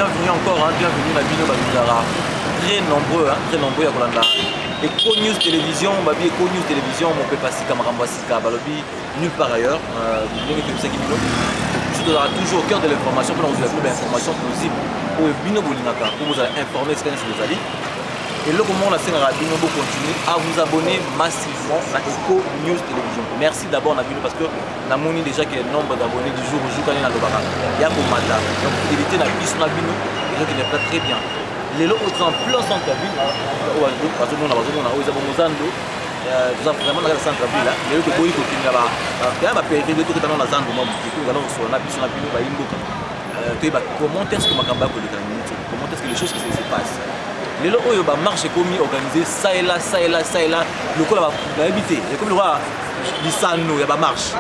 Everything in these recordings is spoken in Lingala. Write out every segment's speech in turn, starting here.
bienvenue encore, hein, bienvenue à Bino Babindara. Très nombreux à Kolanda. Eco News Télévision, Babi Eco News Télévision, mon peut passer Kamarambo Sika, Balobi, nulle part ailleurs. Je donnerai toujours au cœur de l'information pour vous avez l'information plausible pour Bino Bolinaka, pour vous informer ce que c'est les alliés. Et là, comment on a fait Bino pour continuer à vous abonner massivement à Eco News Télévision. Merci d'abord à Bino parce que nous avons déjà que le nombre d'abonnés du jour au jour quand il y a le Barak. Il y a Komada. Donc, évitez la piste na Bino et donc il n'est pas très bien. Les lots autres en plein centre-ville, parce que nous avons vraiment dans le centre-ville. Les lots que vous avez là-bas, il y a ma périphérie de tout dans la zone de moi. Comment est-ce que Makamba comment est-ce que les choses se passent? Les lots où il y a marche commis organisée, ça et là, le coup là va habiter. Et comme le roi, il y a marche.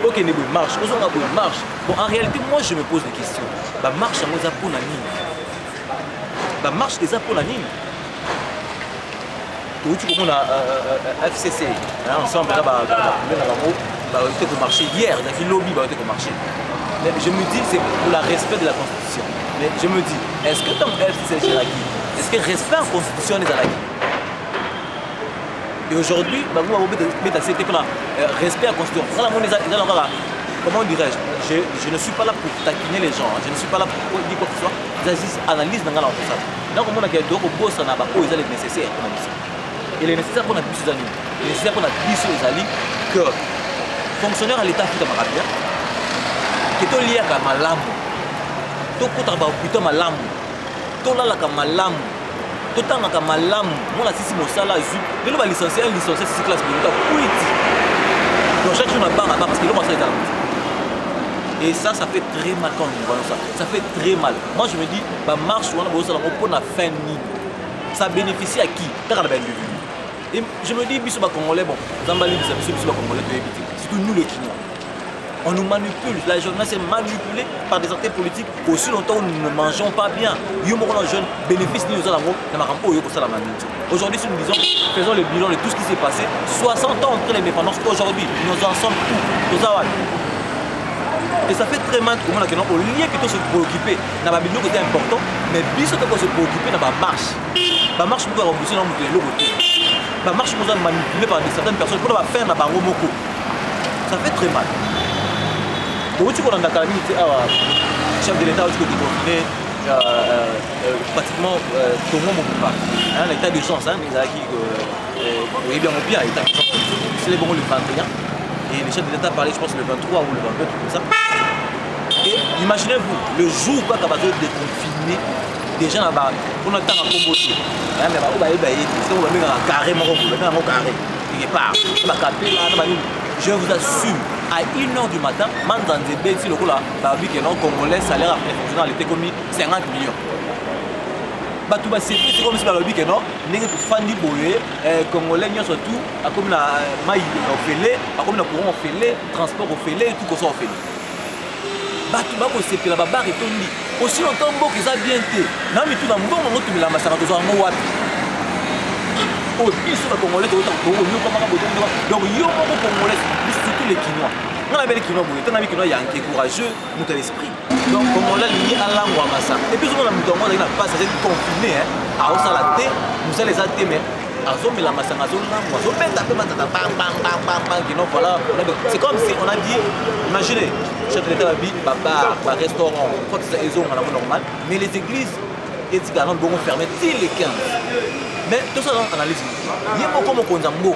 Ok, il y a marche. Bon, en réalité, moi je me pose des questions. Marche à moi, pour la ligne. Marche des pour la ligne. Tout comme on a FCC, ensemble, là, on marché hier, il y a qui lobby, on marché. Mais je me dis, c'est pour le respect de la Constitution. Mais je me dis, est-ce que tant FCC est là? Est-ce que le respect en Constitution est là? Et aujourd'hui, nous avons mis accepté pour le respect en Constitution. Comment dirais-je? Je ne suis pas là pour taquiner les gens, je ne suis pas là pour dire quoi que ce soit. Ils analysent dans la ça. Donc, on a des robots, ça n'a pas les nécessaires pour la et les nécessaires pour la plus les nécessaires pour la plus les alliés que fonctionnaire à l'État tout à bien, qui est lié à Malam, tout le monde plutôt Malam, tout là la Malam, tout le temps à Malam, moi la six Mosala, je vais licencier six classes de l'État politique. Donc, chaque jour, on a barre parce que l'on va se faire. Et ça fait très mal quand nous voyons ça. Ça fait très mal. Moi, je me dis, marche, on a fin de ligne. Ça bénéficie à qui? Et je me dis, Bissou Congolais, bon, Zambali, Bissou Congolais, surtout nous les Chinois. On nous manipule. La jeunesse est manipulée par des acteurs politiques aussi longtemps où nous ne mangeons pas bien. Nous sommes jeunes, bénéfice de nous. Aujourd'hui, si nous disons, faisons le bilan de tout ce qui s'est passé, 60 ans après l'indépendance, aujourd'hui, nous en sommes tous. Et ça fait très mal au lieu que se préoccuper dans le côté important, mais bien sûr que se préoccuper dans la marche. La marche nous a rembourser dans le côté. La marche nous a manipulé par certaines personnes pour la faire dans le Romoko. Ça fait très mal. Donc tu vois dans la calamité, chef de l'État qui est confiné pratiquement tout le monde ne peut pas. L'état d'urgence, les acquis, oui bien ou bien, l'état d'urgence, c'est le 21. Et les chefs de l'État parlaient, je pense, le 23 ou le 22, tout comme ça. Et imaginez-vous, le jour où il y a déconfiné, des gens là-bas, on a le temps à comboter. Mais on va mettre un carré, il est pas. Je vous assure, à 1h du matin, Manzanzébé, si le coup là, le Congolais, salaire après fonctionnaire, il était commis 50 millions. C'est comme si le dit non, les Fandi Boye, Congolais, surtout, comme la maille ofélée, comme la courant ofélé, transport ofélé, tout ça ofélé. C'est la barre et tout dit. Aussi longtemps que ça bien été. Non, mais tout dans le monde, on a la massacre de Zouango. Oh, ils sont Congolais, donc il y a Congolais, surtout les Kinois. On a les Kinois, il y a un qui est courageux, nous avons l'esprit. Donc, comme on l'a lié à la Ouamassa. Et puis, on a mis dans le monde, pas c'est confiné, à Osalate, nous allons les athées, mais à Zom et la Massa, à Zom, c'est comme si on a dit, imaginez, chef de l'État, bar, restaurant, c'est normal, mais les églises et les galants vont fermer les 15. Mais tout ça, on analyse. Il y a beaucoup de gens qui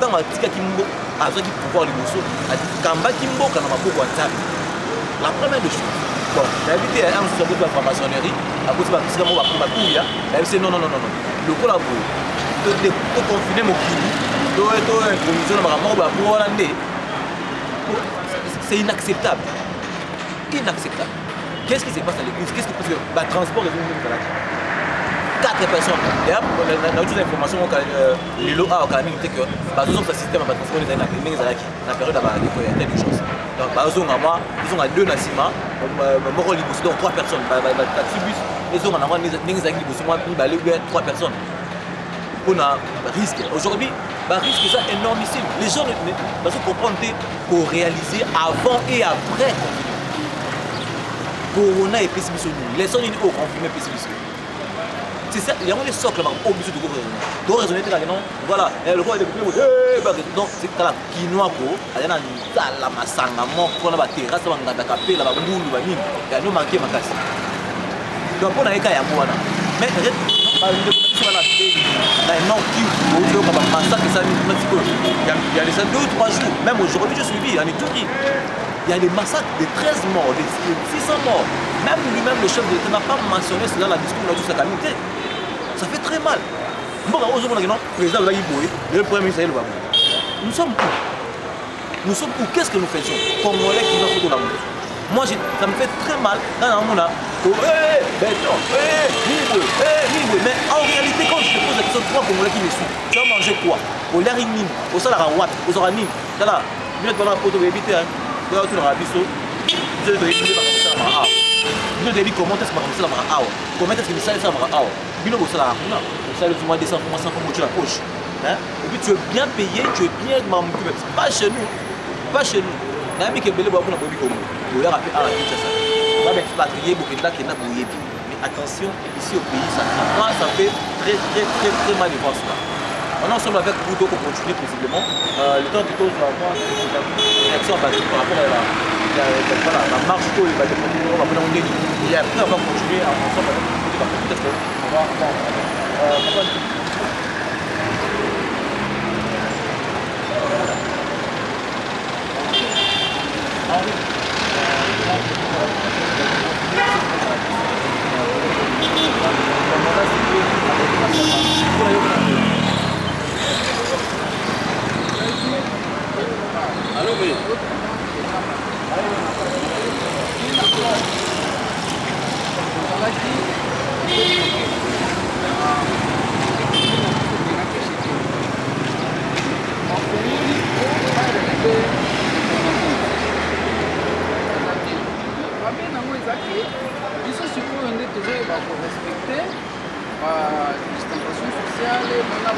dans la tika kimbo, à ceux qui pouvoir les mousseaux, à dire Kamba Kimbo, quand on a beaucoup de la première des choses. Bon, j'ai invité un sur la franc-maçonnerie, à cause de la piscine, on va prendre ma couille, elle dit non. Le coup là, vous confinez mon kili, vous êtes commission de ma mort pour Hollandais. C'est inacceptable. Qu'est-ce qui se passe à l'église? Qu'est-ce qui se passe? Le transport est venu de la 4 personnes. D'ailleurs, dans toutes les informations, les lots à Okalamine, c'est que le système de transport est dans la période d'urgence. Donc, ils ont 2 Nassima, donc 3 personnes. Taxibus, ils ont 3 personnes. On a risque. Aujourd'hui, risque ça énormissime. Les gens ne comprennent pas qu'on réalise avant et après. Corona et pessimiste. Les gens disent, oh, confirmé pessimiste. C'est ça, il y a un socle là-bas, obligé de raisonner. Voilà, le roi est donc c'est là, quinoa, il y a la massanga, on a la terrasse, on a la capelle, la boule, il y a nous manqué ma casse. Donc on a un cas à moi. Mais il y a des 2 ou 3 jours, même aujourd'hui je suis suivi, en Éthiopie. Il y a des massacres de 13 morts, de 600 morts. Même lui-même, le chef de l'État, n'a pas mentionné cela dans la discours de sa calamité. Ça fait très mal. Bon, aujourd'hui, le président de le premier ministre, nous sommes où? Nous sommes où? Qu'est-ce que nous faisons? Congolais qui nous font de la mort. Moi, ça me fait très mal dans la monde. Mais en réalité, quand je te pose la question, 3 Congolais qui me suivent, tu vas manger quoi? Au l'air inime, au salaire watt, aux oranim. Là, je vais te donner un poteau éviter. Tu vas tout dans la biseau. Je vais te éviter par exemple ça. Je vais te dire comment est-ce que ça va faire. Comment est-ce que ça va faire. Bino au salaire. Ça le mois de décembre, commence à faire la poche. Et puis tu es bien payé, tu es bien mamou. Pas chez nous. Pas chez nous. Mais attention, ici au pays, ça fait très mal de voir cela. On est ensemble avec Boudo pour continuer possiblement. Le temps de cause, réaction par rapport à la marche pour les bâtiments, on va prendre un délit. Et après, on va continuer ensemble avec Boudo. Peut-être qu'on va allô, oui. Ils sont supposés respecter la distanciation sociale, la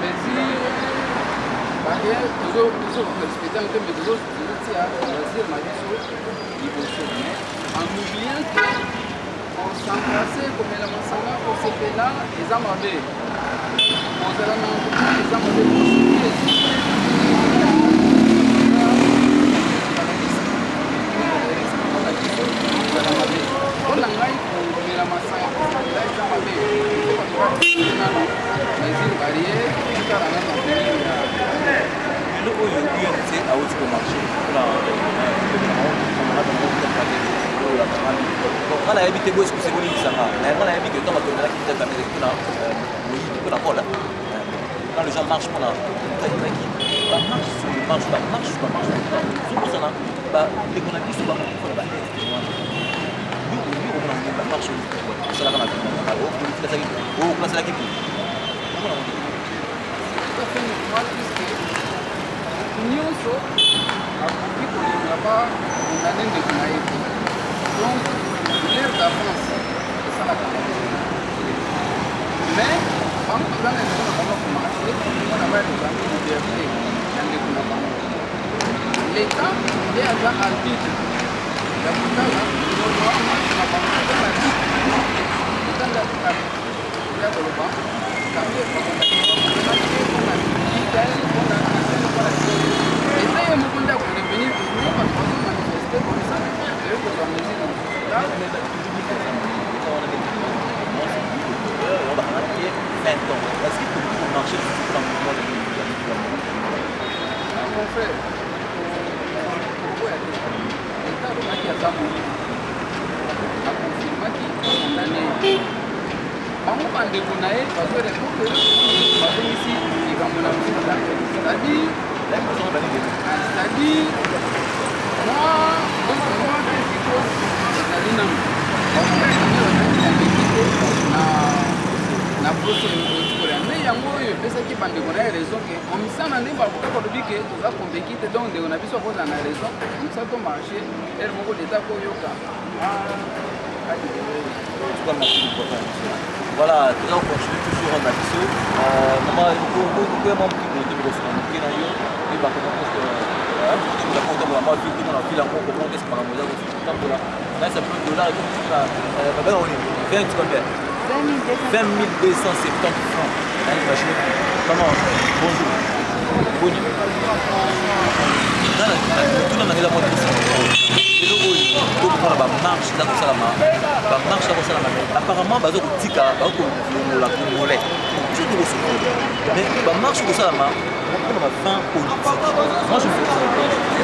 mesure, en oubliant qu'on s'embrassait comme la massanga pour ce là, les amabés. On a habité où est-ce que c'est bon, on a habité dans la quand les gens marchent, on a marche, l'économie sur la marche, donc, l'air d'avance, c'est ça la campagne. Mais, en faisant les gens qui ont commencé, on a des amis de liberté dans les gouvernements. L'État est à l'arbitre. Il y a tout ça, normalement, on a pas mal de l'arbitre. L'État est à l'arbitre. Il y a le banc, ça veut dire qu'on a dit, on a dit, l'État est au monde pour devenir nous, parce qu'on a manifesté comme ça. Est-ce qu'il peut marcher sur le mouvement de mon frère, l'État a confirmé qu'il est c'est-à-dire, moi, na poso ya mais yango oyo epesaki bandeko na ye raison ke omisana nde bakoka kolobi ke toza konveki te donc ndeko na biso akozala na raison omisa to marché ere moko leta koyoka voilà, on continue toujours en action. Maman, il faut que mon petit peu de francs. Comment? Bonjour. Bonjour. Apparemment, mais marche comme ça, on a fin politique. Moi, je fais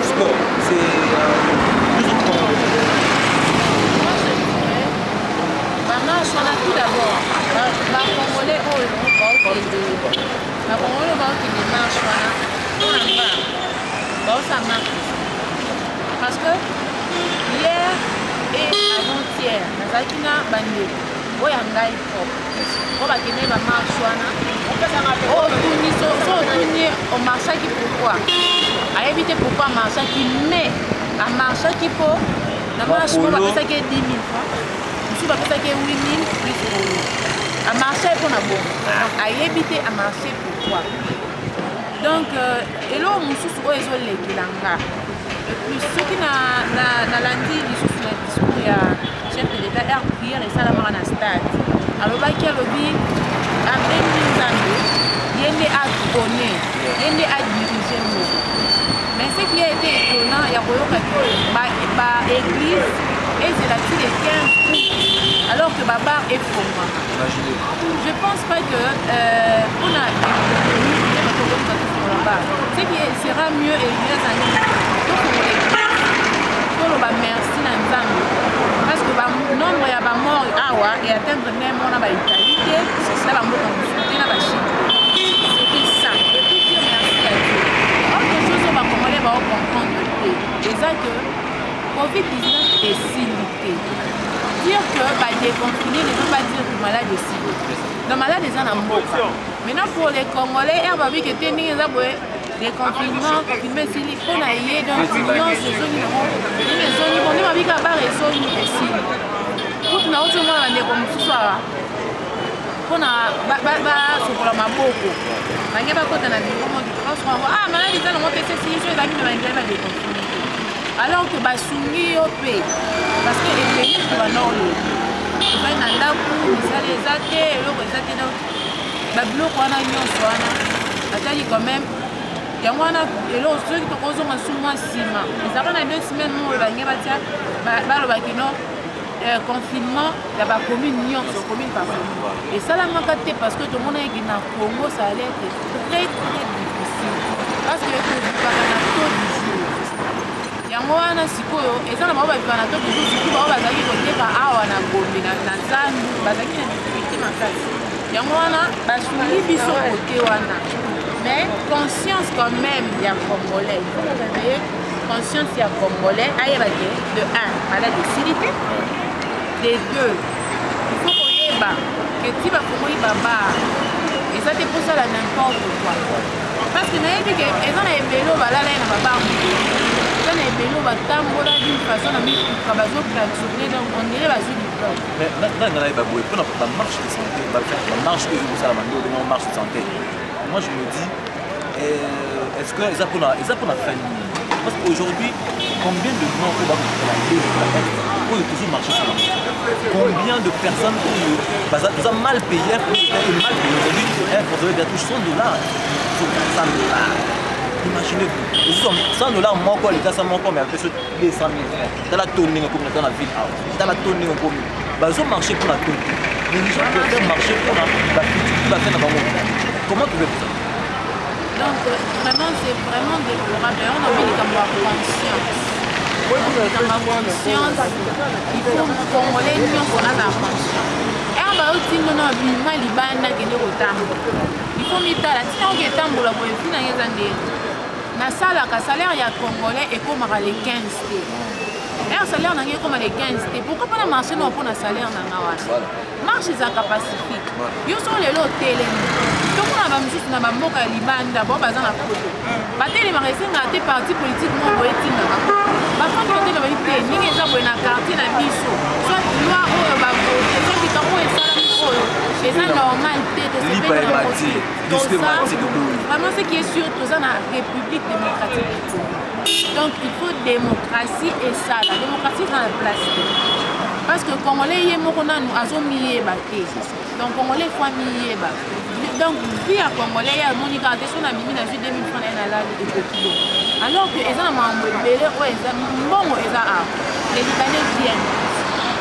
sport. C'est marche, on a tout d'abord. La Congolais, ça marche. Parce que hier et avant-hier, Nazakina Bandé, Boyangai propre. On va gagner la marche. On marche qui pourquoi? À éviter pourquoi marcher qui met à marcher qui peut. La marche, on va passer 10 000 francs. On va passer 8 000 plus pour nous. À marcher pour la bonne. À éviter à marcher pourquoi? Donc, et là, on se trouve les Kilanga. Et puis, ceux qui n'ont lundi, ils sont sur le discours, il y a chef de l'État, il y a prière et ça, la marana stade. Alors, il y a le dit, à 20 000 années, il y a des actes donnés, il y a des actes dirigés. Mais ce qui a été étonnant, il y a l'église, et c'est la fille des 15 août, alors que Baba est pour moi. Je ne pense pas que on a ce qui sera mieux et mieux années pour merci à Nzambe parce que le nombre de morts et atteindre même on a l'Italie c'est ça la mot c'était ça et puis dire merci à Dieu autre chose on va comprendre c'est ça que Covid-19 est limité dire que déconfiner ne veut pas dire que malade est si le malade est en mort. Maintenant pour les Congolais, on va dire que les confinements, mais si les gens aillent dans l'influence de zone, les zones, on va dire que les zones ici. Tout le monde a des comme ce soir. On a sur la maboko. On a pas côté na niveau ah malade est en mort c'est si je vais aller déconfiner. Alors que basungi au pays parce que les pays sont dans l'eau. Il y a un lac où les athées, quand même, il y a ceux qui ont souvent 6 mois. Ils ont 2 semaines, confinement, il y a une commune par commune. Et ça, parce que tout le monde est dans le Congo, ça allait être très difficile. Parce que le il y a un sikoyo et ça na ba bana to du jour ba bazaki ko teka awa na gombe na zandu bazaki na difficulté makasi yango wana basuli biso côté wana mais conscience quand même ya congolais il faut réveiller conscience ya congolais ayeba de 1 malade de silité de 2 il faut koyeba que ti ba kongo ibaba et ça te pour ça la n'importe quoi parce que nayebi que eza na ebelo balala na baba on est d'une façon à mettre donc on dirait la vie du peuple. Mais là, il va marche de santé, marche de santé. Moi je me dis, est-ce que ils ont fait parce qu'aujourd'hui, combien de gens pour toujours marcher sur la route? Combien de personnes nous avons mal payé aujourd'hui pour donner des touches $100, imaginez-vous, $100 mon quoi, les gars, ça mon quoi, mais après les 100 000 francs. Dans la tonne, dans la ville, dans la tonne, ils ont marché pour la tonne. Mais les gens peuvent marcher pour la future, comment tu veux ça? Donc, vraiment, c'est vraiment déplorable. On a envie d'avoir conscience. Il faut que Congolais nous soient en conscience. Et on va aussi nous dire que nous avons il faut mettre la situation qui est en train de se faire. Na sala ka salaire ya congolais et comme les 15 t. Et salaire na comme les 15 t. Pourquoi pas marcher non pour na salaire na ngawa? Marche za pacifique. Yo so le télé. Tout le monde va juste na mboka libanda bon baza na photo. Ba télé ma resenga te parti politique mo boetina. Ba fa ko te ba ite ni ngeza bo na quartier na biso. Soit loi o ba ko so ki to ko esala ko. C'est normal vraiment ce qui est sûr, tout ça dans la République démocratique du Congo. Donc il faut démocratie et ça. La démocratie est en place. Parce que Congolais, il y a donc Congolais, il faut donc vie à Congolais, il y a mon égalité sur la mine à 2000 francs alors que les gens m'ont les Libanais viennent.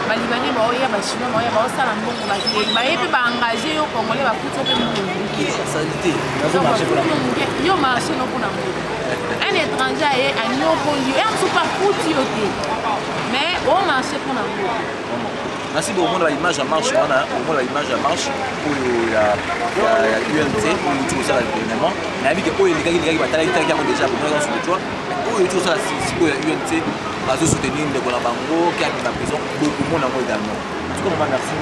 Les Libanais, les Chinois, les engagé au Congolais, un étranger est un lieu, mais au marché pour la merci beaucoup. On a l'image à marche, on a l'image à marche pour la UNC, pour tout ça évidemment. Mais avec les gars qui ont déjà sur le toit, pour tout ça, si pour la UNC, à soutenir les Bolabango, qui a mis la prison, beaucoup de monde également. En tout cas, merci.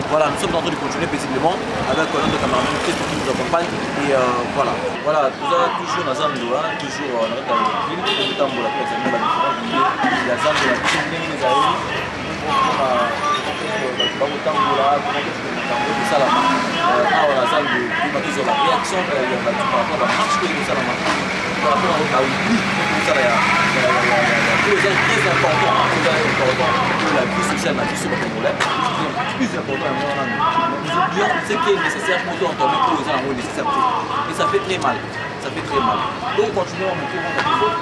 Voilà, nous sommes en train de continuer paisiblement avec notre camarade qui nous accompagne. Et voilà, toujours dans un endroit, toujours dans la ville, tout le temps pour la présenter la différence. Il y a un endroit qui sont bien les aïeux. Ce qui est nécessaire pour nous entendre pour les gens nécessaire. Et ça fait très mal. Ça fait très mal. Donc continuons à monter mon capot.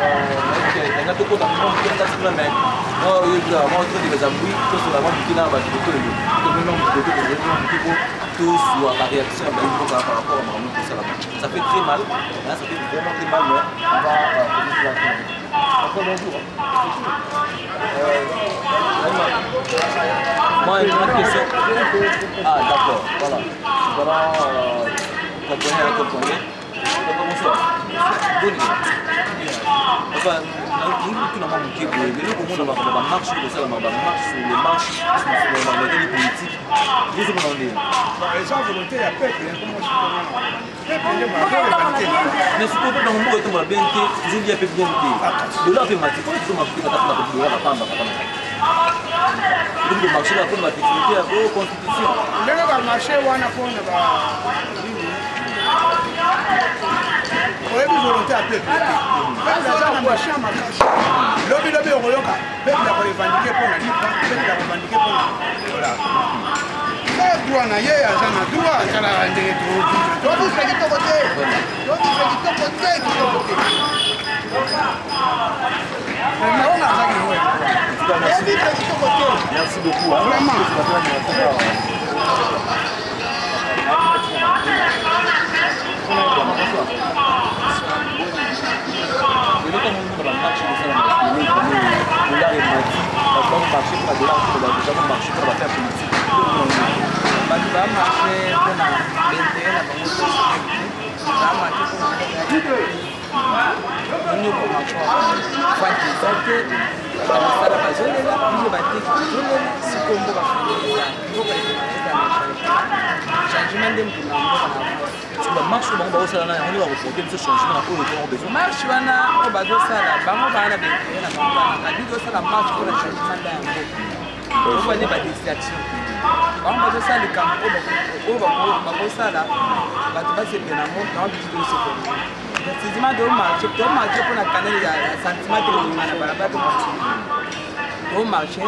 On a tout compte à faire, on a tout même. Moi, je vais vous tout sur la vente qui n'a pas de tout tout sur la réaction par rapport à mon ça ça fait très mal. Ça fait vraiment très mal, mais on va continuer la fin. Après, bonjour. Moi, une autre question. Ah, d'accord, voilà. Voilà, comprenez. Bonsoir. Bonne idée. Enfin, nous avons manqué de nous avons marché de ça, on marche sur les marches, sur les politiques. Les gens les gens volontaires, il y a peuple, mais surtout dans le monde, on va bien que je dis à peu bien que de là, on va dire que on va le marché là, pour la sécurité, la constitution. Le marché, on a oyebi volonté ya peuple peuple aza na marché ya makasi lobi okoyoka peuple akorevendique mpona lipa peuple akorevendique mpona dolar sa droit na ye aza na droit asalaka ndenge tobisa kitoko te tobisa kitoko te kitoko te naona azaki tobisa kitoko te merci beaucoup vraiment marche on va aussi là on va reporter ce changement pour le temps besoin marche wana o bazo sala bango bana bete na bango na bido sala marche pour le changement d'ango o va ne ba distraction bango bazo sala kampo o ba ko sala ba to ba se pena mo na bido se ko effectivement de marche pour la canal ya sentiment de na barabara au marché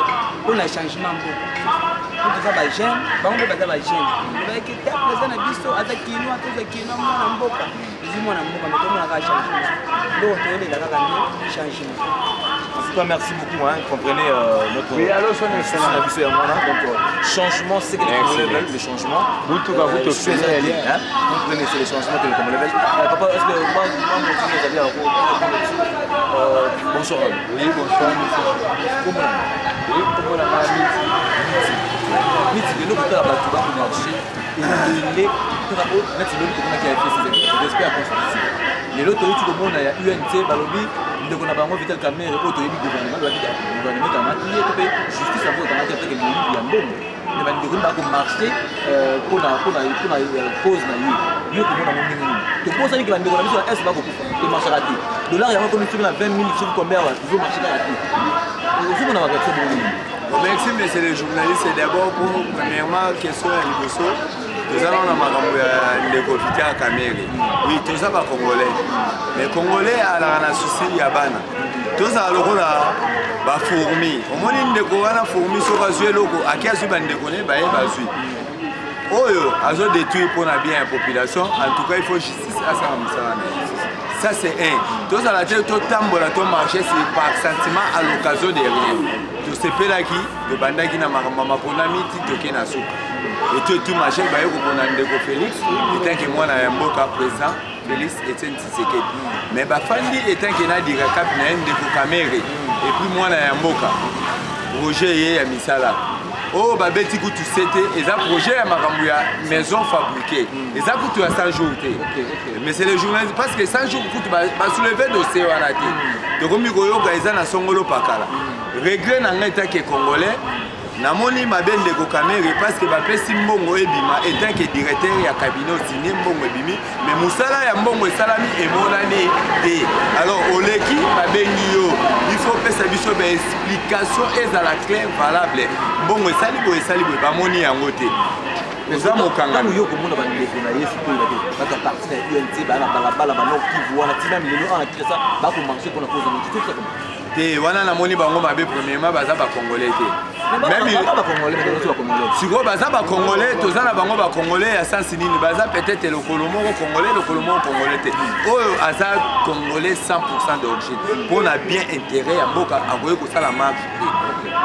pour le changement beaucoup pour ça jeune bango baza ba jeune ba ki ta présent na biso atakino atozakino mwana mboka mwana mboka mais comment on va changer donc on est là quand changement. En tout cas, merci beaucoup, hein, comprenez notre oui, alors son excellence donc changement c'est que les Congolais veulent le changement vous tout vous hein, comprenez c'est les changements que les Congolais veulent. Papa, est-ce que moi vous avez bonsoir. Oui, bonsoir comment oui, comment la miti de l'autre côté là-bas pour marcher et les travaux maintenant le qui a fait ses respect à constitution les autres tu comprends il y a UNC balobi ndeko na bango Vital Kamerhe auto yebi gouvernement doit dire gouvernement kamati to pe justice abo kamati après que le ya mbongo ne ba ndeko ba ko marcher pour la cause na yo ko mona nini to posa ni que ba ndeko na biso est ba ko to marcher raté dollar ya ko mitsumi na 20 000 sur combien wa zo marcher raté aussi on a pas merci, mais c'est les journalistes. C'est d'abord pour, premièrement, question à Liboso. toza na makambo ya ndeko Vitia Kamere. Oui, toza ba Congolais. Mais Congolais alaka na souci ya bana. Toza lokola ba fourmi. Omoni ndeko wana fourmi soka zwe loko akia zwe ba ndeko ne ba ye ba zwe. Oyo azo détruire pour la bien la population. En tout cas, il faut justice à ça. Ça c'est un. Toza la tête tout tambola to marché c'est par sentiment à l'occasion de rien. To sepela ki to banda ki na mama pona miti to ke na souka. Et tout marché ba yo ko na ndeko Félix, étant que moi na mboka président Félix Etienne Tshisekedi. Mais ba fandi étant que na dira cap na ndeko Kamere et puis moi na mboka Roger ye ya misala. Oh babeti kutu sete eza projet ya makambo ya maison fabriquée. Eza kutu ya 100 jours té. Mais c'est les journalistes parce que 100 jours kutu ba soulever dossier wana té. To komi koyoka eza na songolo pakala. Regret na ngeta ke congolais namoni mabende ko Kamere parce que bapesi mbongo ebima étant que directeur ya cabinet signé mbongo ebimi mais musala ya mbongo esalami emonani té. Alors oleki babengi yo il faut pesa biso ba explication ezala claire valable mbongo esali boye bamoni yango té. Eza mokanga yo komona bandeko na yesu to ibate bata parti na UNT bana balabala bano kivu wana tina milelo ana kisa ba ko marcher pour la cause de tout ça te wana namoni bango mabe premièrement baza ba congolais té. Même ba congolais mais ba congolais. Siko baza ba congolais tozana bango ba congolais ya sens nini baza peut-être le colomo congolais té. Oyo aza congolais 100% d'origine. Pour na bien intérêt ya mboka akoye ko sala marche.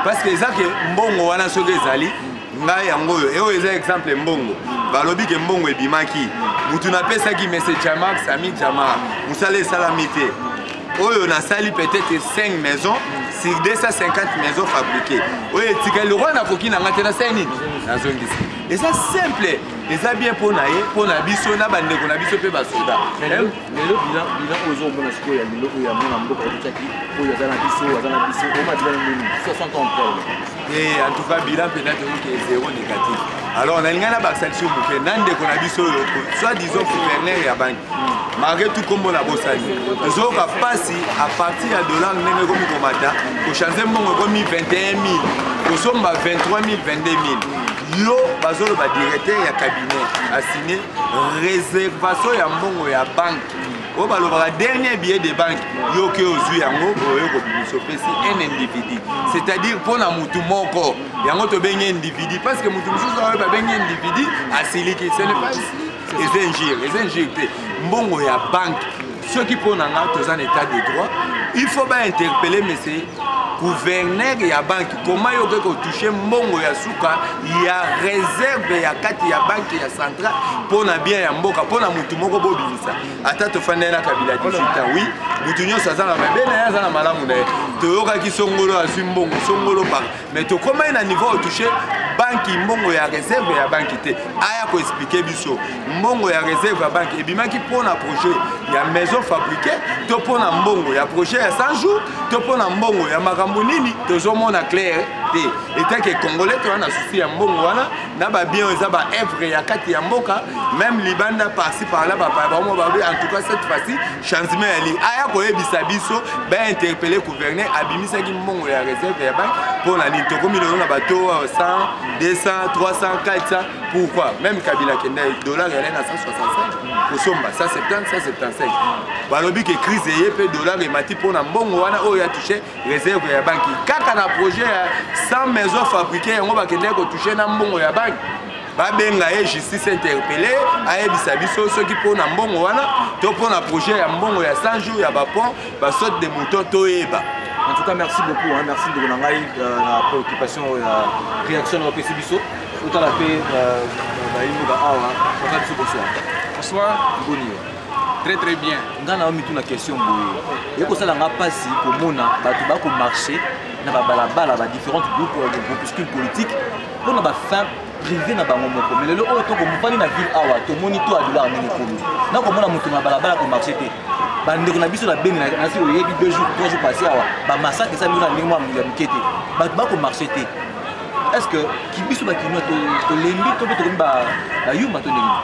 Parce que ezake mbongo wana soki ezali ngai yango oyo eza exemple mbongo balobi ke mbongo ebimaki mutu napesaki message Jamak Sami Jamak musala esalami te oyo nasali peut-être 5 maisons sur 250 maisons fabriquées oyo etikali roi nakoki nanga te nasali nini nazongisi eza simple eza bien mpona ye mpona biso na bandeko na biso mpe basoda lelo bilan oyo ozomona sikoyo ya lelo oyo ya mwana mboka otaki oyo aza na biso omatila nini 60 ans et en tout cas bilan peut-être que zéro négatif alors nalinga na basalisi moke na ndeko na biso oyo soit disons gouverneur ya banki malgré tout kombo na bosani tozoyoka mpasi à partir ya dollar ndenge ekomi komata kochange mbongo ekomi 21 000 kosomba 23 000 22 000 yo bazoloba directeur ya cabinet asigné réservation ya mbongo ya banque oyo balobaka dernier billet de banque yo ke ozwi yango oyo kobimisa opesi un individu c'est-à-dire mpona mutu moko yango tobengi individu parce que mutu mosusu oyo babengi individu asiliki ce n'est pas ici eza injure te mbongo ya banque soki mpona nga toza na état de droit il faut bainterpeller monsieur gouverneur ya banque comment yo ke kotouche mbongo ya suka ya réserve ya kati ya banque ya centrale mpona bien ya mboka mpona mutu moko bobimisa ata tofandeli na kabila 18 ans oui mutu nyonso aza na mabe na ye aza na malamu na ye toyokaki songolo azwi mbongo songolo par mais tokomai na niveau otouche banki mbongo ya réserve ya banki te aya koexplike biso mbongo ya réserve ya banki ebimaki mpona projet ya maison fabriquée to mpona mbongo ya projet ya 100 jours to mpona mbongo ya makambo nini tozomona clair te etant que congolais toza na susi ya mbongo wana na babien eza baevre ya kati ya mboka même libanda parci parla bapamo babi en tout cas cette fois-ci changement ya ligne aya koyebisa biso bainterpele gouverneur abimisaki mbongo ya réserve ya banque mpona nini tokomi lelo na bato 100 200 300 400 pourquoi même Kabila kenda dollar ya na 165 kosomba 170 175 balobi ke crise eye pe dollar emati mpona mbongo wana oyo ya touché réserve ya banque kaka na projet ya 100 maisons fabriquées yango bakendaki kotouche na mbongo ya banque babenga ye justice interpellé ayebisa biso soki mpona mbongo wana to mpona projet ya mbongo ya 100 jours ya bapont basote de mouton toyeba. En tout cas, merci beaucoup. Hein. Merci de la préoccupation et la réaction de l'OPC Bisso. Tout à la paix, bonsoir. Très très bien. On a mis une question. Il y a que ça n'a pas si comme on a marché dans la différents groupes de groupuscules politiques pour la fin privé na bango moko. Mais le autre comme on na ville awa to monito a dollar nini komi. Na comme on a monté na balabala ko marché te. Bande na biso na beni na si o yebi 2 jours 3 jours passés awa ba massacre ça mina ndimo ya mukete. Ba ko marché te. Est-ce que qui biso ba kino to lembi to to ba yuma to ndenge.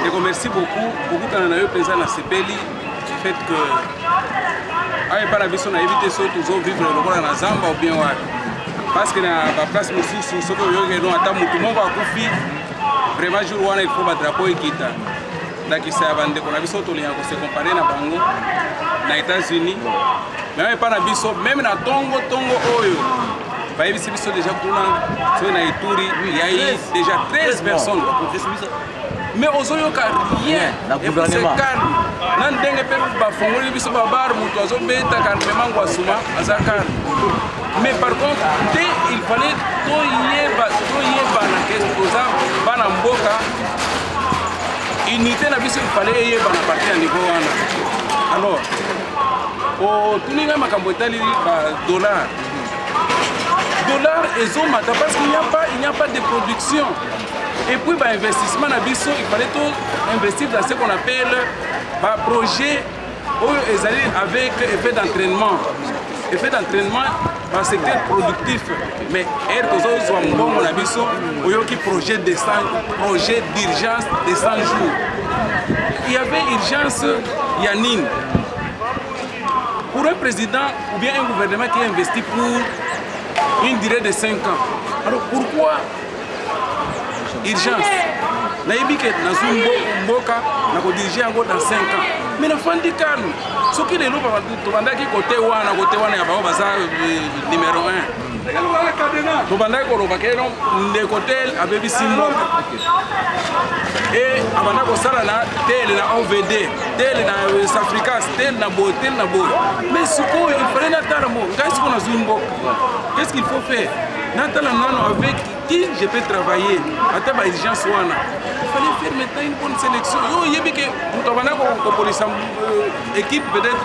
Je remercie beaucoup quand on a eu présent à Sepeli du fait que aïe par la vision on a évité ça toujours vivre le roi na zamba ou bien parce que na ba place mosusu soko yo ke no ata mutu moko akufi vraiment jour wana il faut ba drapeau ekita ndakisa ya bandeko na biso tolinga ko se comparer na bango na États-Unis mais pas na biso même na tongo oyo bayebisi biso déjà kuna so na Ituri il y a eu déjà 13 personnes mais ozoyoka rien et c'est calme nan ndenge pe bafongoli biso babar mutu azobeta calmement ngwasuma aza calme mais par contre dès il fallait toyeba na question oza bana mboka unité na biso il fallait yeba na parti à niveau wana alors tuninga makambo etali ba dollar ezomata parce qu'il n'y a pas de production. Et puis, investissement dans biso, il fallait tout investir dans ce qu'on appelle un projet avec effet d'entraînement. Effet d'entraînement dans le secteur productif. Mais on a biso, projet d'urgence de 100 jours. Il y avait urgence Yanine. Pour un président ou bien un gouvernement qui investit pour une durée de 5 ans. Alors pourquoi urgence? Nayebi ke nazumbo mboka na ko diriger encore dans 5 ans. Mais la fin du calme. Ce qui est là to bandaki côté wana ya ba baza numéro 1. To bandaki ko loba ke no de côté abebi simboka. Et abana ko sala na tele na OVD, tele na Africa, tele na boy. Mais ce qu'il fallait n'attendre mo, qu'est-ce qu'on a zumbo? Qu'est-ce qu'il faut faire? Avec qui je peux travailler? À ta exigence wana. Il fallait faire maintenant une bonne sélection. Yo yebi ke mutabana ko police équipe peut-être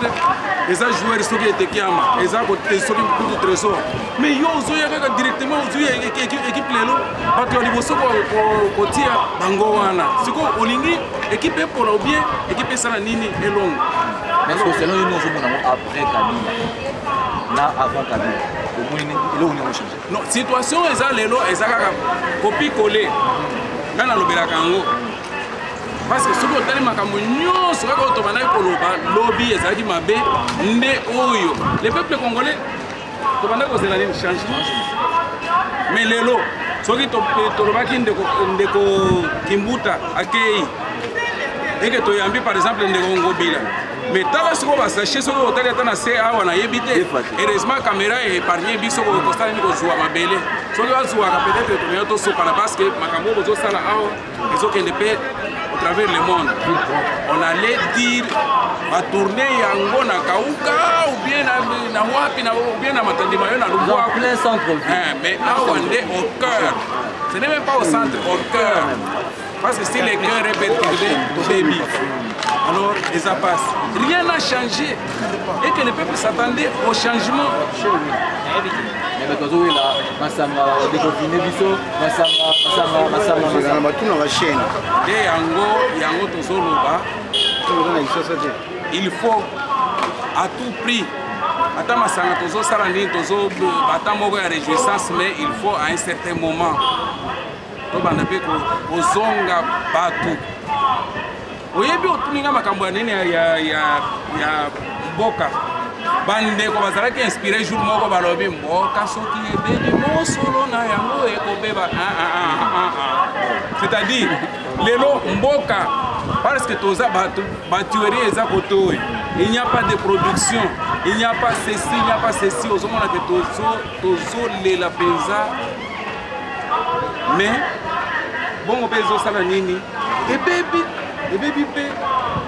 les joueurs sont qui étaient kiama, les a côté sur le trésor. Mais yo zoya directement aux équipe lelo, parce que liboso ko tia bango wana. Siko olingi équipe pour la bien, équipe sala nini elongo. Mais est-ce que c'est nous après Kabila? Là avant Kabila. Non, situation eza lelo ezaka copier-coller. Ngana lobela kango. Parce que soki otali makambo nyonso kaka oyo tobandaki koloba lobi ezalaki mabe nde oyo le peuple congolais tobandaki kozela nini changement. Mais lelo soki tolobaki ndeko Kimbuta akei eke toyambi par exemple ndeko Ngobila. Mais tala siko basache soko otali ata na se awa na yebi te. Heureusement caméra est épargné biso ko kostala ni ko zuwa mabele. Soki bazuwaka peut-être tomeyo tosopana parce que makambo bozosala awa ezokende pe au travers le monde. On allait dire va tourner yango na kauka ou bien na wapi na ou bien na matandima yo na Lubwa en plein centre-ville. Mais awa ndé au cœur. Ce n'est même pas au centre, au cœur. Parce que si le cœur est perturbé, tout baby. Alors, et ça passe. Rien n'a changé. Et que le peuple s'attendait au changement. Mais quand on est là, Massama, déconfiné biso, Massama. Il faut à tout prix. Attends, Massama, tozo sarandi, tozo bata moko ya réjouissance, mais il faut à un certain moment. To banape ko ozonga batu. Oyebi otuninga makambo ya nini ya mboka bandeko bazalaki inspiré jour moko balobi mboka soki ebeli mosolo na yango ekobeba c'est-à-dire lelo mboka parce que toza batuerie eza koto il n'y a pas de production, il n'y a pas ceci ozomona ke tozo lela penza mais bongo pezo sala nini et baby P.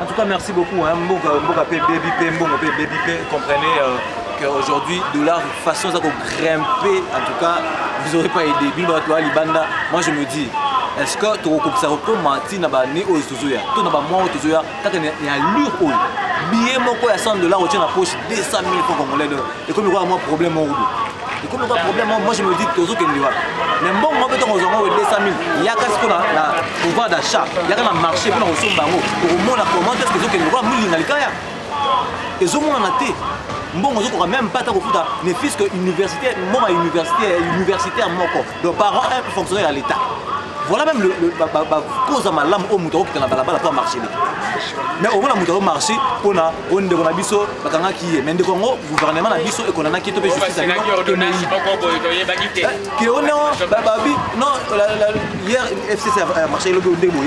En tout cas, merci beaucoup. Hein. Mboka P, baby P, Mbongo P, baby P. Comprenez qu'aujourd'hui, dollar, façon de grimper, en tout cas, vous n'aurez pas aidé. Libanda, moi je me dis, est-ce que tu as commenté na ba ni aux Tozoya, tout na ba moi aux Tozoya, quand il y a l'ur au billet moko ya 100 $, on tient la poche 200 000 francs congolais. Et comme il y a un problème au et comme il y a un problème, moi je me dis Tozo qui est là. Mais bon, moi peut-être on a 200 000. Il y a qu'est-ce qu'on a la pouvoir d'achat, il y a qu'un marché pour on bango pour au moins comment est-ce que Tozo qui est là, muli ngalikaya. Et zo mon anaté. Bon, on même pas tant de mais puisque universitaire, moi universitaire moko. Donc parents un fonctionnaire à l'État. voilà même cause à ma lame au mouton qui est dans la balabala pour marcher. Mais au moins, le marché, on a un biso, qui est. Mais le gouvernement a un biso et qu'on a un qui est au justice. Non, hier, FCC a marché le débat.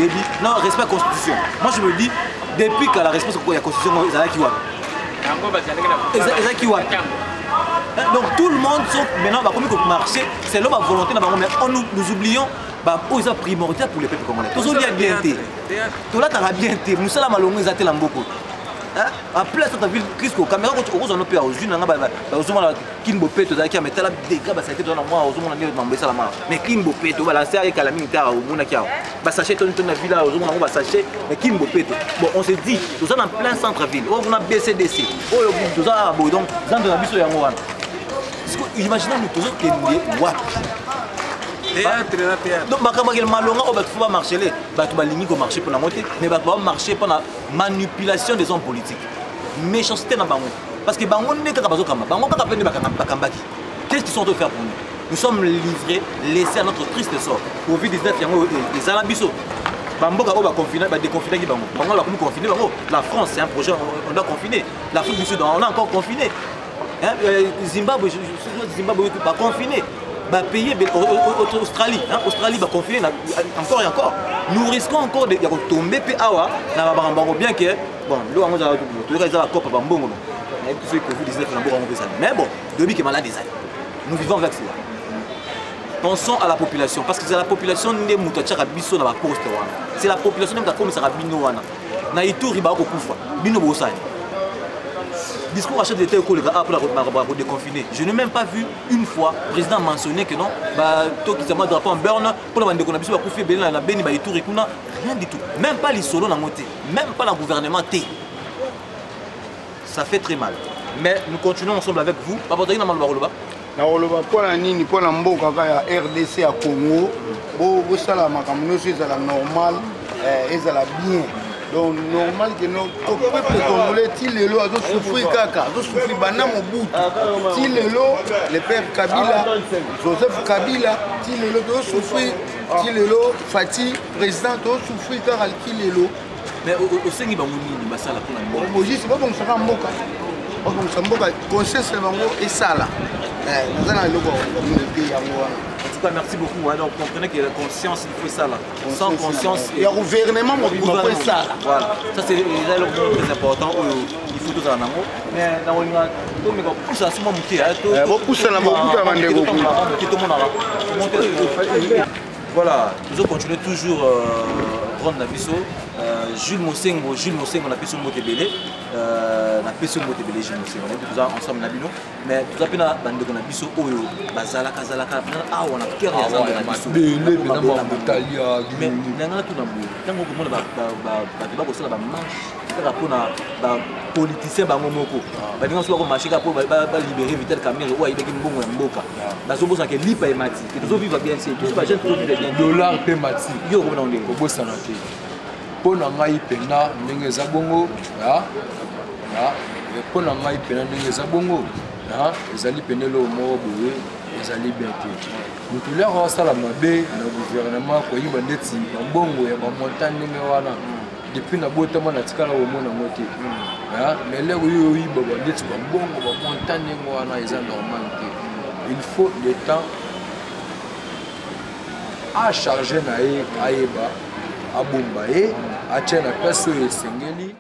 Non, respect à la Constitution. Moi, je me dis, depuis que la réponse à la Constitution, ils ont qui donc tout le monde, maintenant, comme marché, c'est l'homme à volonté, mais nous oublions. Ils sont primordiaux pour les peuples congolais. Tous les bien été. Tout là, tu as bien été. Nous sommes malheureux, ils ont beaucoup. En place de ta ville, Christ, caméra, on a pu aux unes, Kimbo Peto, qui a mis la dégâts, ça a été dans moi, aux hommes, on a mis mais Kimbo Peto, la série qui a la militaire au Monakia. Sachez ton villa, aux hommes, on va sachez, mais Kimbo Peto. Bon, on s'est dit, nous sommes en plein centre-ville, on a BCDC, on a donc, dans la biso Yangoan. Imaginons nous tous qui est donc, on va marcher, marcher pour la montée, mais on va marcher pour la manipulation des hommes politiques. Méchanceté dans le parce que qu'est-ce qu'ils sont en train de faire pour nous? Nous sommes livrés, laissés à notre triste sort. Covid-19, les Alabiso. La France, c'est un projet, on doit confiner. L'Afrique du Sud, on a encore confiné. Zimbabwe, Zimbabwe va confiner. Payer Australie, Australie va confiner encore et encore. Nous risquons encore de tomber bien que bon, l'eau la COP mais bon, depuis que malade nous vivons avec cela. Pensons à la population parce que c'est la population qui c'est la population qui discours à chef d'État pour déconfiner. Je n'ai même pas vu une fois le président mentionner que non, tout qui s'appelle drapeau en burn pour la rien du tout. Même pas les solos dans monté, même pas le gouvernement T. Ça fait très mal. Mais nous continuons ensemble avec vous. Papa Daïna Malbarouloba. Na oloba pona nini pona mboka ya RDC à Congo, bo sala makamno ezala normal, ezala bien. Donc normal que nos peuple congolais tilelo a souffrir kaka, a souffrir bana Mobutu. Tilelo le père Kabila, Joseph Kabila, tilelo do souffrir, tilelo Fati président do souffrir kaka tilelo. Mais au sengi ba munini basala pour la mboka. Moji c'est pas bon ça mboka. Pas bon ça mboka, conscience bango et sala. Nous allons le yango. Merci beaucoup. Donc comprenez que la conscience, il faut ça là. Sans conscience. Il y a un gouvernement qui fait ça. Voilà. Ça c'est le très important. Il faut tout en amont. Mais dans le pousse à ce moment qui voilà, nous allons continuer toujours prendre la biseau. Jules Mosengo, on a pu se monter belé. On a pu se monter belé, Jules Mosengo. On est tous ensemble dans le mais tout à fait, on a bande de biseau. Bazala, Kazalaka, on a cœur de biseau. Mais on a tout dans le quand on va marche, politicien bamomoko badinga soko machika po ba libérer Vital Kamerhe ou ayibeki mbongo ya mboka nazobosa ke lipa emati tozo vivre bien c'est tout ba jeune tozo vivre bien dollar pe mati yo ko na ndenge ko bosa na te pona ngai pena ndenge za bongo ya pona ngai pena ndenge za bongo ezali penelo mo boye ezali bien te mutulera wasala mabe na gouvernement ko yiba ndeti mbongo ya ba montagne ndenge wana depuis na botama na tikala au mona moté mais là où il baba ndeti ba mbongo ba montagne ndenge wana eza normal te il faut le temps à charger na ye ayeba abomba ye a tena peso esengeli